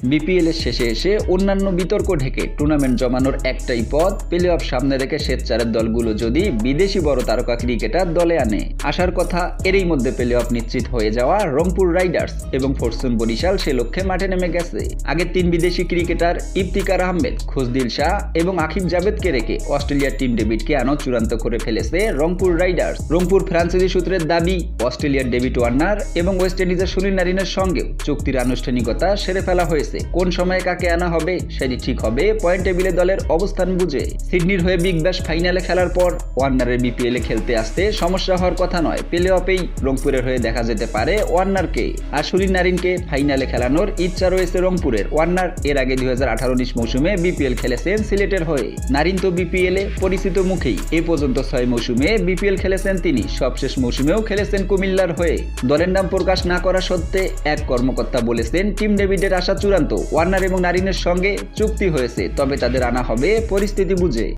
BPL এর শেষে এসে অন্যান্য বিতর্ক ঢেকে টুর্নামেন্ট জমানোর একটাই পথ, প্লে অফ সামনে রেখে স্বেচ্ছাচারের দলগুলো যদি বিদেশি বড় তারকা ক্রিকেটার দলে আনে। আসার কথা এরই মধ্যে প্লে অফ নিশ্চিত হয়ে যাওয়া রংপুর রাইডার্স এবং ফরচুন বরিশাল সে লক্ষ্যে মাঠে নেমে গেছে। আগের 3 বিদেশি ক্রিকেটার ইফতিকার আহমেদ, খুশদিল শাহ এবং আকিব জাভেদকে রেখে অস্ট্রেলিয়ার টিম ডেভিডকে আনা চূড়ান্ত করে ফেলেছে রংপুর রাইডার্স। রংপুর ফ্রান্সিসি সূত্রের দাবি, অস্ট্রেলিয়ার ডেভিড ওয়ার্নার এবং ওয়েস্ট ইন্ডিজের সুনীল নারিনের সঙ্গেও চুক্তির আনুষ্ঠানিকতা সেরে ফেলা হয়েছে। কোন সময়ে কাকে আনা হবে সেটি ঠিক হবে পয়েন্ট টেবিলে দলের অবস্থান বুঝে। সিডনির হয়ে বিগ ব্যাশ ফাইনালে খেলার পর ওয়ার্নারের বিপিএল এ খেলতে আসতে সমস্যা হওয়ার কথা নয়। প্লে অফেই রংপুরের হয়ে দেখা যেতে পারে ওয়ার্নারকে। আর সুনীল নারিনকে ফাইনালে খেলানোর ইচ্ছা রয়েছে রংপুরের। ওয়ার্নার এর আগে 2018-19 মৌসুমে বিপিএল খেলেছেন সিলেটের হয়ে। নারিন তো বিপিএল এ পরিচিত মুখেই। এ পর্যন্ত 6 মৌসুমে বিপিএল খেলেছেন তিনি। সবশেষ মৌসুমেও খেলেছেন কুমিল্লার হয়ে। দলের নাম প্রকাশ না করা সত্ত্বে এক কর্মকর্তা বলেছেন, টিম ডেভিডের আশা চূড়ান্ত। ওয়ার্নার এবং নারিনের সঙ্গে চুক্তি হয়েছে, তবে তাদের আনা হবে পরিস্থিতি বুঝে।